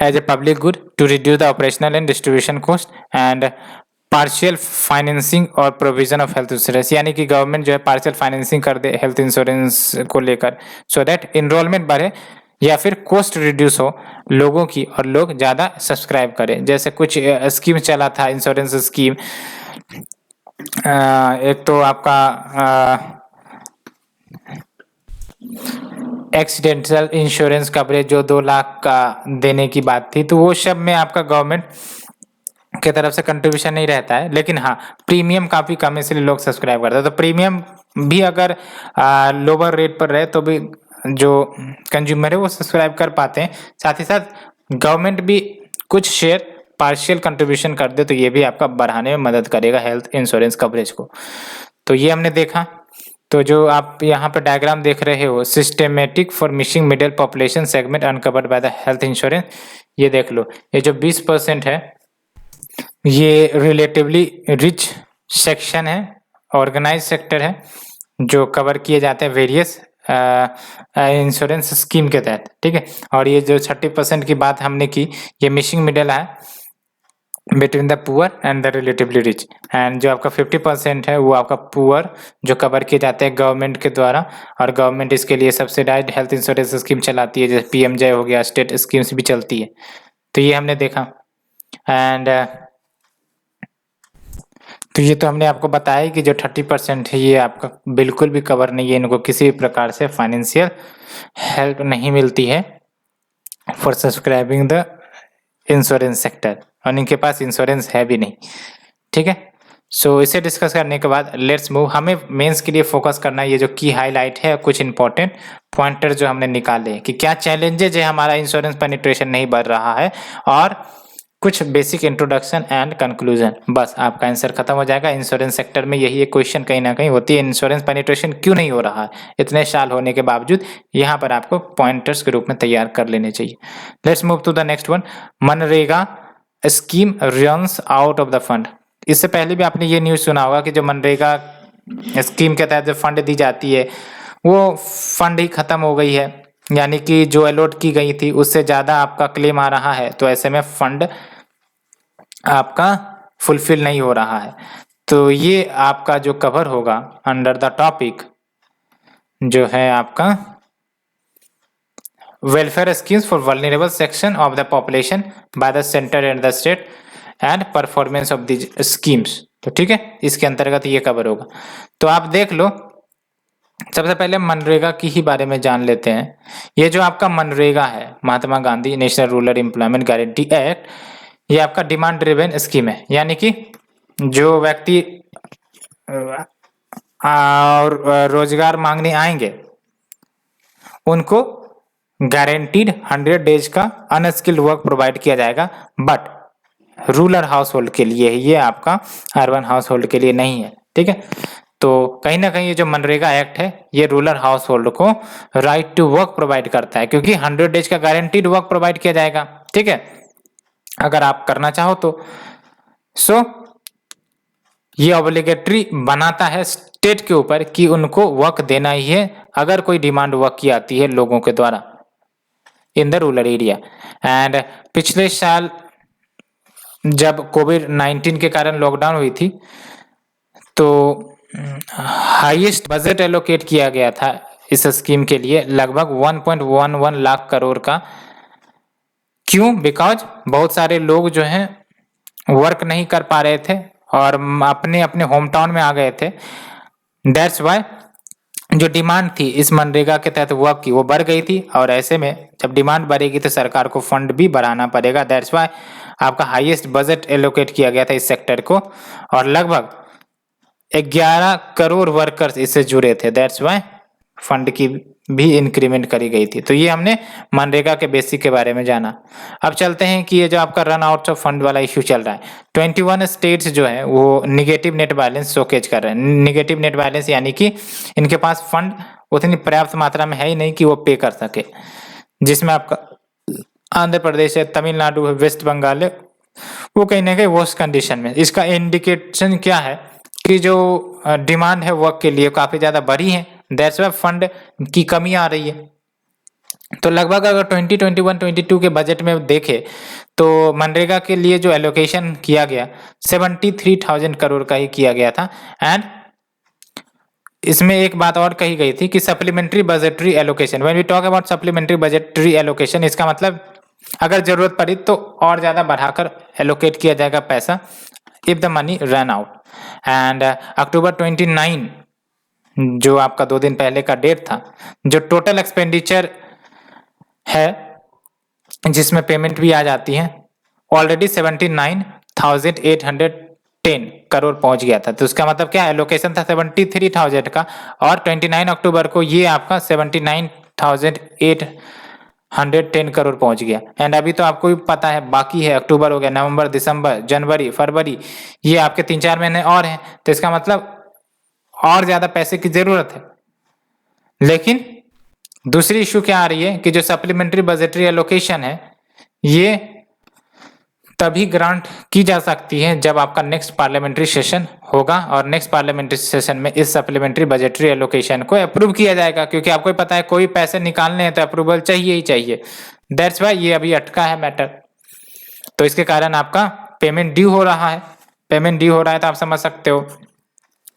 as a public good to reduce the operational and distribution cost and partial financing और प्रोविजन ऑफ हेल्थ इंश्योरेंस, यानी कि गवर्नमेंट जो है पार्शियल फाइनेंसिंग कर दे हेल्थ इंश्योरेंस को लेकर, सो दैट इनरोलमेंट बढ़े या फिर कॉस्ट रिड्यूस हो लोगों की और लोग ज़्यादा सब्सक्राइब करें। जैसे कुछ स्कीम चला था इंश्योरेंस स्कीम, एक तो आपका एक्सीडेंटल इंश्योरेंस कवरेज जो 2 लाख का देने की बात थी, तो वो सब में आपका गवर्नमेंट की तरफ से कंट्रीब्यूशन नहीं रहता है, लेकिन हाँ प्रीमियम काफ़ी कम है इसलिए लोग सब्सक्राइब करते हैं। तो प्रीमियम भी अगर लोअर रेट पर रहे तो भी जो कंज्यूमर है वो सब्सक्राइब कर पाते हैं। साथ ही साथ गवर्नमेंट भी कुछ शेयर पार्शियल कंट्रीब्यूशन कर दे तो ये भी आपका बढ़ाने में मदद करेगा हेल्थ इंश्योरेंस कवरेज को। तो ये हमने देखा। तो जो आप यहाँ पर डायग्राम देख रहे हो, systematic for missing middle population segment uncovered by the health insurance, ये देख लो, ये जो 20% है ये रिलेटिवली रिच सेक्शन है, ऑर्गेनाइज सेक्टर है, जो कवर किए जाते हैं वेरियस इंश्योरेंस स्कीम के तहत, ठीक है। और ये जो 30% की बात हमने की, ये मिसिंग मिडल है between the poor and the relatively rich, and जो आपका 50% है वो आपका पुअर जो कवर किए जाते हैं गवर्नमेंट के द्वारा, और गवर्नमेंट इसके लिए सब्सिडाइज्ड हेल्थ इंश्योरेंस स्कीम चलाती है, जैसे पीएमजे हो गया, स्टेट स्कीम्स भी चलती है। तो ये हमने देखा, एंड तो ये तो हमने आपको बताया कि जो 30% है ये आपका बिल्कुल भी कवर नहीं है, इनको किसी भी प्रकार से फाइनेंशियल हेल्प नहीं मिलती है for subscribing the insurance sector, और इनके पास इंश्योरेंस है भी नहीं, ठीक है। सो इसे डिस्कस करने के बाद लेट्स मूव, हमें मेंस के लिए फोकस करना है। ये जो की हाईलाइट है, कुछ इंपॉर्टेंट पॉइंटर जो हमने निकाले कि क्या चैलेंजेज है, हमारा इंश्योरेंस पेनिट्रेशन नहीं बढ़ रहा है, और कुछ बेसिक इंट्रोडक्शन एंड कंक्लूजन, बस आपका आंसर खत्म हो जाएगा। इंश्योरेंस सेक्टर में यही एक क्वेश्चन कहीं ना कहीं होती है, इंश्योरेंस पेनिट्रेशन क्यों नहीं हो रहा है इतने साल होने के बावजूद, यहाँ पर आपको पॉइंटर्स के रूप में तैयार कर लेने चाहिए। Let's move to the next one, MNREGA scheme runs out of the fund. इससे पहले भी आपने ये न्यूज़ सुना होगा कि जो मनरेगा स्कीम के तहत जो फंड दी जाती है वो फंड ही खत्म हो गई है, यानी कि जो अलॉट की गई थी उससे ज़्यादा आपका क्लेम आ रहा है, तो ऐसे में फंड आपका फुलफिल नहीं हो रहा है। तो ये आपका जो कवर होगा अंडर द टॉपिक जो है आपका welfare schemes for vulnerable section of the population by the centre and the state and performance of the schemes, तो ठीक है, इसके अंतर्गत ये कवर होगा। तो आप देख लो, सबसे पहले मनरेगा की ही बारे में जान लेते हैं। ये जो आपका मनरेगा है, Mahatma Gandhi national rural employment guarantee act, ये आपका डिमांड ड्रिवेन स्कीम है, यानी कि जो व्यक्ति और रोजगार मांगने आएंगे उनको गारंटीड 100 डेज का अनस्किल्ड वर्क प्रोवाइड किया जाएगा, बट रूरल हाउस होल्ड के लिए है, ये आपका अर्बन हाउस होल्ड के लिए नहीं है, ठीक है। तो कहीं ना कहीं ये जो मनरेगा एक्ट है ये रूरल हाउस होल्ड को राइट टू वर्क प्रोवाइड करता है, क्योंकि 100 डेज का गारंटीड वर्क प्रोवाइड किया जाएगा, ठीक है, अगर आप करना चाहो तो। सो ये ऑब्लिगेटरी बनाता है स्टेट के ऊपर कि उनको वर्क देना ही है, अगर कोई डिमांड वर्क की आती है लोगों के द्वारा in the rural area. And पिछले साल जब कोविड-19 के कारण लॉकडाउन हुई थी तो हाईएस्ट बजट एलोकेट किया गया था इस स्कीम के लिए, लगभग 1.11 लाख करोड़ का। क्यों? बिकॉज बहुत सारे लोग जो हैं वर्क नहीं कर पा रहे थे और अपने अपने होम टाउन में आ गए थे, दैट्स वाई जो डिमांड थी इस मनरेगा के तहत वर्क की वो बढ़ गई थी, और ऐसे में जब डिमांड बढ़ेगी तो सरकार को फंड भी बढ़ाना पड़ेगा, दैट्स वाई आपका हाईएस्ट बजट एलोकेट किया गया था इस सेक्टर को, और लगभग 11 करोड़ वर्कर्स इससे जुड़े थे, दैट्स वाई फंड की भी इंक्रीमेंट करी गई थी। तो ये हमने मनरेगा के बेसिक के बारे में जाना। अब चलते हैं कि ये जो आपका रन आउट ऑफ फंड वाला इश्यू चल रहा है, 21 स्टेट्स जो है वो निगेटिव नेट बैलेंस शोकेज कर रहे हैं। निगेटिव नेट बैलेंस यानी कि इनके पास फंड उतनी पर्याप्त मात्रा में है ही नहीं कि वो पे कर सके, जिसमें आपका आंध्र प्रदेश है, तमिलनाडु है, वेस्ट बंगाल है, वो कहीं ना कहीं वर्स्ट कंडीशन में। इसका इंडिकेशन क्या है कि जो डिमांड है वर्क के लिए काफी ज्यादा बढ़ी है, दैट्स वाई फंड की कमी आ रही है। तो लगभग अगर 2021-22 के बजट में देखें तो मनरेगा के लिए जो एलोकेशन किया गया 73,000 करोड़ का ही किया गया था। एंड इसमें एक बात और कही गई थी कि supplementary budgetary allocation, when we talk about supplementary budgetary allocation, इसका मतलब अगर जरूरत पड़ी तो और ज्यादा बढ़ाकर एलोकेट किया जाएगा पैसा if the money run out. And October 29 जो आपका 2 दिन पहले का डेट था, जो टोटल एक्सपेंडिचर है जिसमें पेमेंट भी आ जाती है, ऑलरेडी 79,810 करोड़ पहुंच गया था। तो उसका मतलब क्या, एलोकेशन था 73,000 का, और 29 अक्टूबर को ये आपका 79,810 करोड़ पहुंच गया। एंड अभी तो आपको भी पता है बाकी है, अक्टूबर हो गया, नवंबर, दिसंबर, जनवरी, फरवरी, ये आपके 3-4 महीने और हैं, तो इसका मतलब और ज्यादा पैसे की जरूरत है। लेकिन दूसरी इशू क्या आ रही है कि जो सप्लीमेंट्री बजटरी एलोकेशन है ये तभी ग्रांट की जा सकती है जब आपका नेक्स्ट पार्लियामेंट्री सेशन होगा और नेक्स्ट पार्लियामेंट्री सेशन में इस सप्लीमेंट्री बजटरी एलोकेशन को अप्रूव किया जाएगा, क्योंकि आपको ही पता है कोई पैसे निकालने हैं तो अप्रूवल चाहिए ही चाहिए। दैट्स वाई ये अभी अटका है मैटर। तो इसके कारण आपका पेमेंट ड्यू हो रहा है। पेमेंट ड्यू हो रहा है तो आप समझ सकते हो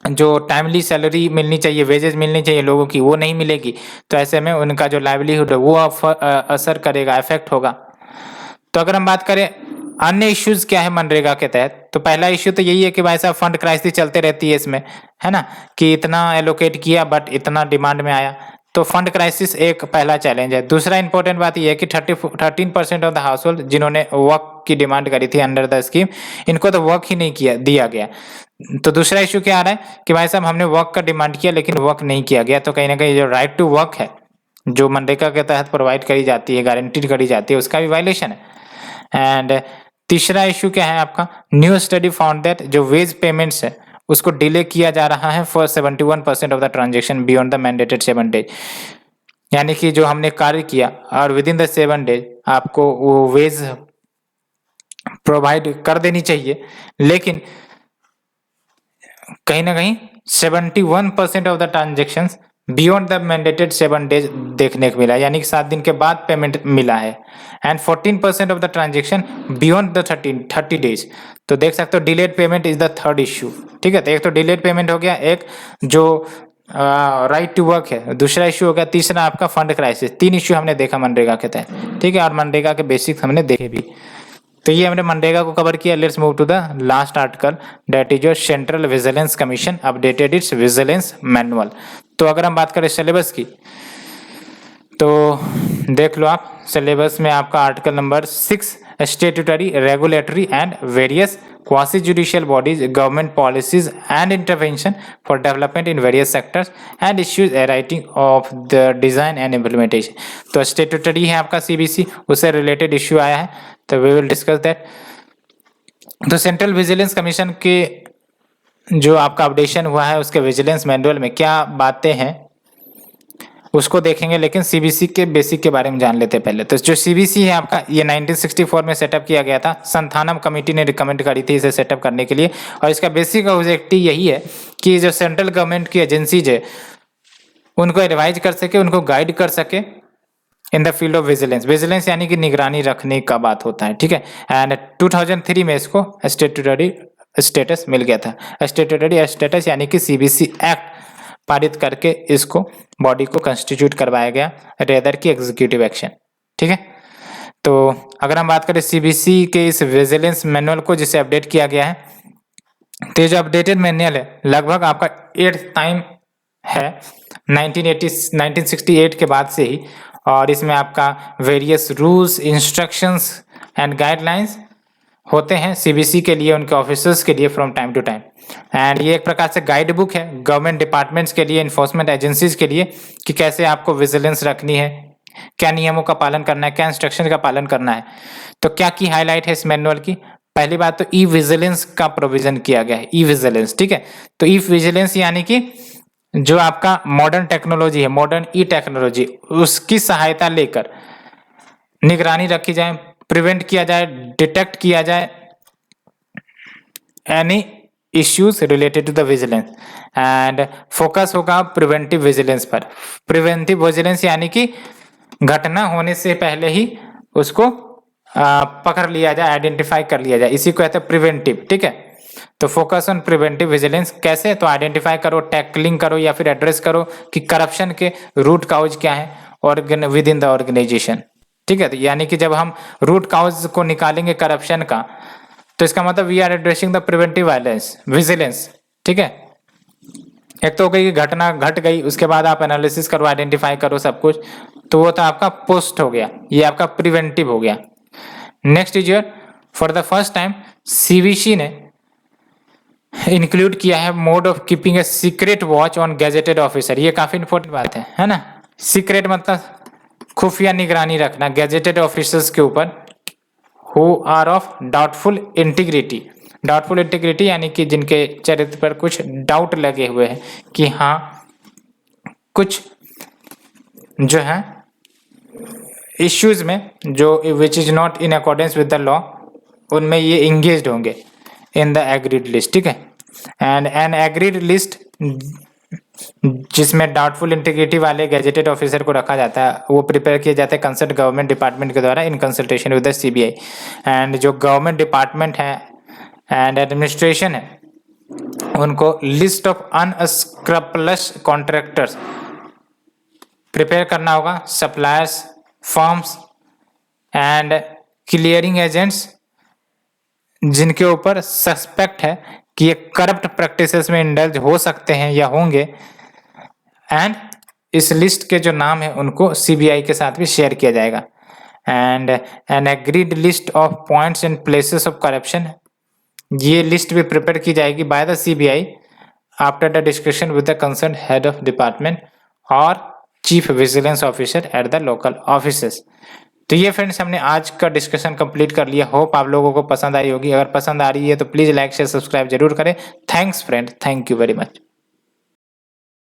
जो टाइमली सैलरी मिलनी चाहिए, वेजेस मिलनी चाहिए लोगों की, वो नहीं मिलेगी। तो ऐसे में उनका जो लाइवलीहुड है वो असर करेगा, इफेक्ट होगा। तो अगर हम बात करें अन्य इश्यूज क्या है मनरेगा के तहत, तो पहला इश्यू तो यही है कि भाई साहब फंड क्राइसिस चलते रहती है इसमें, है ना, कि इतना एलोकेट किया बट इतना डिमांड में आया, तो फंड क्राइसिस एक पहला चैलेंज है। दूसरा इंपॉर्टेंट बात यह है कि 13% ऑफ द हाउस होल्ड जिन्होंने वर्क की डिमांड करी थी अंडर द स्कीम, इनको तो वर्क ही नहीं किया दिया गया। तो दूसरा इश्यू क्या आ रहा है कि भाई साहब हमने वर्क का डिमांड किया लेकिन वर्क नहीं किया गया, तो कहीं ना कहीं जो राइट टू वर्क है जो मनरेगा के तहत प्रोवाइड करी जाती है, गारंटीड करी जाती है, उसका भी वायलेशन है। एंड तीसरा इशू क्या है आपका, न्यू स्टडी फाउंड दैट जो वेज पेमेंट्स है उसको डिले किया जा रहा है for 71% of the transaction beyond the mandated 7 days. यानी कि जो हमने कार्य किया और विद इन द 7 डेज आपको वो वेज प्रोवाइड कर देनी चाहिए, लेकिन कहीं ना कहीं 71% of the transactions beyond the mandated 7 days देखने को मिला, यानी कि 7 दिन के बाद पेमेंट मिला है। And 14% of the transaction beyond the 30 days. तो देख सकते हो delayed payment is the third issue. ठीक है, तो एक तो डिलेड पेमेंट हो गया, एक जो राइट टू वर्क है, दूसरा इश्यू हो गया, तीसरा आपका फंड क्राइसिस। 3 इश्यू हमने देखा मनरेगा के तहत। ठीक है, और मनरेगा के बेसिक्स हमने देखे भी। तो ये हमने मनरेगा को कवर किया। Let's move to the last article that is your central vigilance commission updated its vigilance manual. तो अगर हम बात करें सिलेबस की तो देख लो आप, सिलेबस में आपका article number 6 statutory regulatory and various quasi judicial bodies government policies and intervention for development in various sectors and issues arising of the design and implementation. तो स्टेट्यूटरी है आपका सीबीसी, उससे रिलेटेड इश्यू आया है, तो we will discuss that. तो central vigilance commission के जो आपका अपडेशन हुआ है उसके विजिलेंस मैनुअल में क्या बातें हैं उसको देखेंगे, लेकिन सीबीसी के बेसिक के बारे में जान लेते हैं पहले। तो जो सीबीसी है आपका ये 1964 में सेटअप किया गया था। संथानम कमेटी ने रिकमेंड करी थी इसे सेटअप करने के लिए, और इसका बेसिक ऑब्जेक्टिव यही है कि जो सेंट्रल गवर्नमेंट की एजेंसीज है उनको एडवाइज कर सके, उनको गाइड कर सके in the field of vigilance. Vigilance यानी कि निगरानी रखने का बात होता है। ठीक है, एंड 2003 में इसको स्टेट्यूटरी स्टेटस मिल गया था। स्टेट्यूटरी स्टेटस यानी कि सीबीसी एक्ट पारित करके इसको बॉडी को कंस्टिट्यूट करवाया गया रेदर की एग्जीक्यूटिव एक्शन। ठीक है, तो अगर हम बात करें सीबीसी के इस विजिलेंस मैनुअल को जिसे अपडेट किया गया है, तो जो अपडेटेड मैनुअल है लगभग आपका 8th टाइम है 1968 के बाद से ही, और इसमें आपका various rules instructions and guidelines होते हैं सीबीसी के लिए, उनके ऑफिसर्स के लिए from time to time. And ये एक प्रकार से गाइड बुक है गवर्नमेंट डिपार्टमेंट्स के लिए, इन्फोर्समेंट एजेंसीज के लिए, कि कैसे आपको विजिलेंस रखनी है, क्या नियमों का पालन करना है, क्या इंस्ट्रक्शन का पालन करना है। तो क्या की हाईलाइट है इस मैनुअल की, पहली बात तो ई विजिलेंस का प्रोविजन किया गया है। ई विजिलेंस, ठीक है, तो ई विजिलेंस यानी कि जो आपका मॉडर्न टेक्नोलॉजी है, मॉडर्न ई टेक्नोलॉजी, उसकी सहायता लेकर निगरानी रखी जाए, प्रिवेंट किया जाए, डिटेक्ट किया जाए any issues related to the vigilance. And focus होगा प्रिवेंटिव विजिलेंस पर। प्रिवेंटिव विजिलेंस यानी कि घटना होने से पहले ही उसको पकड़ लिया जाए, आइडेंटिफाई कर लिया जाए, इसी को कहते हैं प्रिवेंटिव। ठीक है, तो फोकस ऑन प्रिवेंटिव विजिलेंस कैसे, तो आइडेंटिफाई करो, टैकलिंग करो या फिर एड्रेस करो कि करप्शन के रूट काउज क्या है विद इन द ऑर्गेनाइजेशन। ठीक है, तो यानी कि जब हम रूट काउज को निकालेंगे करप्शन का, तो इसका मतलब we are addressing the preventive violence vigilance. ठीक है, एक तो हो गई कि घटना घट गई, उसके बाद आप एनालिसिस करो, आइडेंटिफाई करो सब कुछ, तो वो तो आपका पोस्ट हो गया, ये आपका प्रिवेंटिव हो गया। Next is your for the first time CBC ने इंक्लूड किया है mode of keeping a secret watch on gazetted officer. ये काफी इंपॉर्टेंट बात है ना। सीक्रेट मतलब खुफिया निगरानी रखना गैजेटेड ऑफिसर्स के ऊपर who are of doubtful integrity. Doubtful integrity यानी कि जिनके चरित्र पर कुछ डाउट लगे हुए हैं कि हाँ कुछ जो है इश्यूज में जो which is not in accordance with the law उनमें ये इंगेज्ड होंगे इन द एग्रीड लिस्ट, ठीक है। एंड एन एग्रीड लिस्ट जिसमें डाउटफुल इंटीग्रिटी वाले गैजेटेड ऑफिसर को रखा जाता है, वो प्रिपेयर किए जाते हैं कंसर्न गवर्नमेंट डिपार्टमेंट के द्वारा in consultation with the CBI. And जो गवर्नमेंट डिपार्टमेंट है एंड एडमिनिस्ट्रेशन है, उनको लिस्ट ऑफ अनस्क्रपलस कॉन्ट्रैक्टर्स प्रिपेयर करना होगा, suppliers, firms and clearing agents जिनके ऊपर सस्पेक्ट है कि ये करप्ट प्रैक्टिसेस में इंडल्ज हो सकते हैं या होंगे। एंड इस लिस्ट के जो नाम है उनको सीबीआई के साथ भी शेयर किया जाएगा। And an agreed list of points and places of corruption, ये लिस्ट भी प्रिपेयर की जाएगी by the CBI after the discussion with the concern head of department और chief vigilance officer at the local offices. तो ये friends हमने आज का डिस्कशन कंप्लीट कर लिया। होप आप लोगों को पसंद आई होगी। अगर पसंद आ रही है तो प्लीज़ लाइक शेयर सब्सक्राइब जरूर करें। Thanks friend, thank you very much.